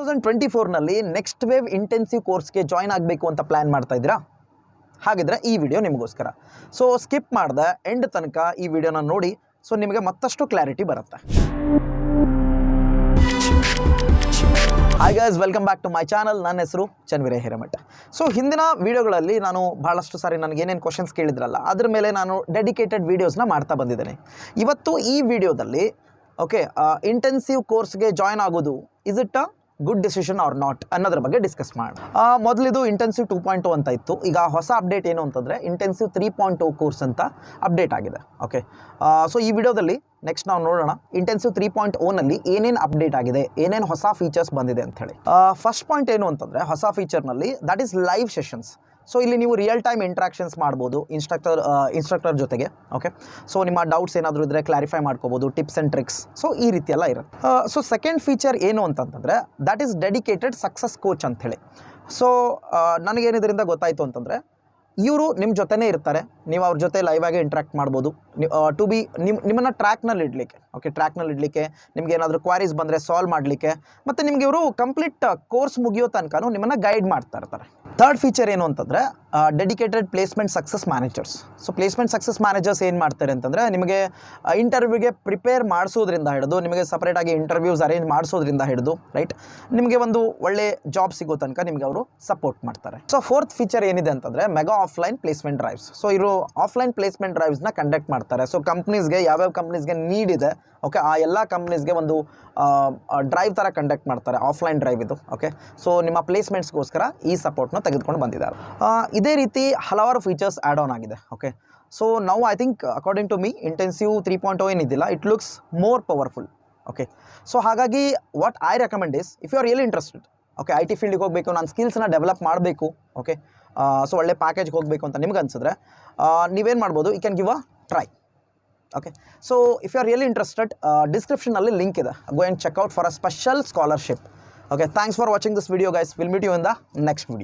2024ನಲ್ಲಿ next wave intensive ಕೋರ್ಸ್ಗೆ join ಆಗಬೇಕು ಅಂತ ಪ್ಲ್ಯಾನ್ ಮಾಡ್ತಾ ಇದ್ದೀರಾ? ಹಾಗಿದ್ರೆ ಈ ವಿಡಿಯೋ ನಿಮಗೋಸ್ಕರ. ಸೊ ಸ್ಕಿಪ್ ಮಾಡ್ದೆ ಎಂಡ್ ತನಕ ಈ ವಿಡಿಯೋನ ನೋಡಿ, ಸೊ ನಿಮಗೆ ಮತ್ತಷ್ಟು ಕ್ಲಾರಿಟಿ ಬರುತ್ತೆ. Hi guys, welcome back to my channel. ನನ್ನ ಹೆಸರು ಚನ್ವೀರ ಹಿರೇಮಠ. ಸೊ ಹಿಂದಿನ ವೀಡಿಯೋಗಳಲ್ಲಿ ನಾನು ಭಾಳಷ್ಟು ಸಾರಿ ನನಗೆ ಏನೇನು ಕ್ವಶನ್ಸ್ ಕೇಳಿದ್ರಲ್ಲ ಅದ್ರ ಮೇಲೆ ನಾನು ಡೆಡಿಕೇಟೆಡ್ ವೀಡಿಯೋಸ್ನ ಮಾಡ್ತಾ ಬಂದಿದ್ದೇನೆ. ಇವತ್ತು ಈ ವಿಡಿಯೋದಲ್ಲಿ ಇಂಟೆನ್ಸಿವ್ ಕೋರ್ಸ್ಗೆ ಜಾಯ್ನ್ ಆಗೋದು is it a good decision or not ಅನ್ನೋದ್ರ ಬಗ್ಗೆ ಡಿಸ್ಕಸ್ ಮಾಡಿ. ಮೊದಲಿದು ಇಂಟೆನ್ಸಿವ್ 2.0 ಅಂತ ಇತ್ತು. ಈಗ ಹೊಸ ಅಪ್ಡೇಟ್ ಏನು ಅಂತಂದರೆ ಇಂಟೆನ್ಸಿವ್ 3.0 ಕೋರ್ಸ್ ಅಂತ ಅಪ್ಡೇಟ್ ಆಗಿದೆ. ಓಕೆ, ಸೊ ಈ ವಿಡಿಯೋದಲ್ಲಿ ನೆಕ್ಸ್ಟ್ ನಾವು ನೋಡೋಣ ಇಂಟೆನ್ಸಿವ್ 3.0ನಲ್ಲಿ ಏನೇನು ಅಪ್ಡೇಟ್ ಆಗಿದೆ, ಏನೇನು ಹೊಸ ಫೀಚರ್ಸ್ ಬಂದಿದೆ ಅಂಥೇಳಿ. ಫಸ್ಟ್ ಪಾಯಿಂಟ್ ಏನು ಅಂತಂದರೆ ಹೊಸ ಫೀಚರ್ನಲ್ಲಿ that is live sessions. So ಇಲ್ಲಿ ನೀವು ರಿಯಲ್ ಟೈಮ್ ಇಂಟ್ರಾಕ್ಷನ್ಸ್ ಮಾಡ್ಬೋದು ಇನ್ಸ್ಟ್ರಕ್ಟರ್ ಜೊತೆಗೆ. ಓಕೆ, ಸೊ ನಿಮ್ಮ ಡೌಟ್ಸ್ ಏನಾದರೂ ಇದ್ದರೆ ಕ್ಲಾರಿಫೈ ಮಾಡ್ಕೋಬೋದು, ಟಿಪ್ಸ್ ಆ್ಯಂಡ್ ಟ್ರಿಕ್ಸ್. ಸೊ ಈ ರೀತಿ ಎಲ್ಲ ಇರುತ್ತೆ. ಸೊ ಸೆಕೆಂಡ್ ಫೀಚರ್ ಏನು ಅಂತಂತಂದರೆ that is dedicated success coach ಅಂಥೇಳಿ. ಸೊ ನನಗೇನು ಇದರಿಂದ ಗೊತ್ತಾಯಿತು ಅಂತಂದರೆ ಇವರು ನಿಮ್ಮ ಜೊತೆನೇ ಇರ್ತಾರೆ, ನೀವು ಅವ್ರ ಜೊತೆ ಲೈವ್ ಆಗಿ ಇಂಟ್ರಾಕ್ಟ್ ಮಾಡ್ಬೋದು. ಟು ಬಿ ನಿಮ್ಮನ್ನು ಟ್ರ್ಯಾಕ್ನಲ್ಲಿ ಇಡಲಿಕ್ಕೆ. ಓಕೆ, ಟ್ರ್ಯಾಕ್ನಲ್ಲಿ ಇಡಲಿಕ್ಕೆ, ನಿಮ್ಗೆ ಏನಾದರೂ ಕ್ವಾರೀಸ್ ಬಂದರೆ ಸಾಲ್ವ್ ಮಾಡಲಿಕ್ಕೆ, ಮತ್ತು ನಿಮಗೆ ಇವರು ಕಂಪ್ಲೀಟ್ ಕೋರ್ಸ್ ಮುಗಿಯೋ ತನಕ ನಿಮ್ಮನ್ನು ಗೈಡ್ ಮಾಡ್ತಾ ಇರ್ತಾರೆ. ಥರ್ಡ್ ಫೀಚರ್ ಏನು ಅಂತಂದರೆ dedicated placement success managers. So placement success managers ಏನು ಮಾಡ್ತಾರೆ ಅಂತಂದರೆ ನಿಮಗೆ ಇಂಟರ್ವ್ಯೂಗೆ ಪ್ರಿಪೇರ್ ಮಾಡಿಸೋದ್ರಿಂದ ಹಿಡಿದು, ನಿಮಗೆ ಸಪ್ರೇಟಾಗಿ ಇಂಟರ್ವ್ಯೂಸ್ ಅರೇಂಜ್ ಮಾಡಿಸೋದ್ರಿಂದ ಹಿಡಿದು, ರೈಟ್, ನಿಮಗೆ ಒಂದು ಒಳ್ಳೆ ಜಾಬ್ ಸಿಗೋ ತನಕ ನಿಮಗೆ ಅವರು ಸಪೋರ್ಟ್ ಮಾಡ್ತಾರೆ. ಸೊ ಫೋರ್ತ್ ಫೀಚರ್ ಏನಿದೆ ಅಂತಂದರೆ mega offline placement drives. So ಇವರು ಆಫ್ಲೈನ್ ಪ್ಲೇಸ್ಮೆಂಟ್ ಡ್ರೈವ್ಸ್ನ ಕಂಡಕ್ಟ್ ಮಾಡ್ತಾರೆ. ಸೊ ಕಂಪ್ನೀಸ್ಗೆ ಯಾವ್ಯಾವ ಕಂಪ್ನೀಸ್ಗೆ ನೀಡ್ ಇದೆ, ಓಕೆ, ಆ ಎಲ್ಲ ಕಂಪ್ನೀಸ್ಗೆ ಒಂದು ಡ್ರೈವ್ ಥರ ಕಂಡಕ್ಟ್ ಮಾಡ್ತಾರೆ, ಆಫ್ಲೈನ್ ಡ್ರೈವ್ ಇದು. ಓಕೆ, ಸೊ ನಿಮ್ಮ ಪ್ಲೇಸ್ಮೆಂಟ್ಸ್ಗೋಸ್ಕರ ಈ ಸಪೋರ್ಟ್ನ ತೆಗೆದುಕೊಂಡು ಬಂದಿದ್ದಾರೆ. ಇದೇ ರೀತಿ ಹಲವಾರು ಫೀಚರ್ಸ್ ಆ್ಯಡ್ ಆನ್ ಆಗಿದೆ. ಓಕೆ, ಸೊ ನಾವು I think according to me intensive 3.0 ಏನಿದ್ದಿಲ್ಲ, it looks more powerful. Okay, so ಹಾಗಾಗಿ what I recommend is, if you are really interested, okay, I T ಫೀಲ್ಡಿಗೆ ಹೋಗಬೇಕು, ನಾನು ಸ್ಕಿಲ್ಸ್ನ ಡೆವಲಪ್ ಮಾಡಬೇಕು, ಓಕೆ, ಸೊ ಒಳ್ಳೆ ಪ್ಯಾಕೇಜ್ಗೆ ಹೋಗಬೇಕು ಅಂತ ನಿಮ್ಗೆ ಅನಿಸಿದ್ರೆ ನೀವೇನು ಮಾಡ್ಬೋದು, you can give a try. Okay, so if you are really interested, ಡಿಸ್ಕ್ರಿಪ್ಷನಲ್ಲಿ ಲಿಂಕ್ ಇದೆ, go and check out for a special scholarship. Okay, thanks for watching this video guys. Will meet you in the next video.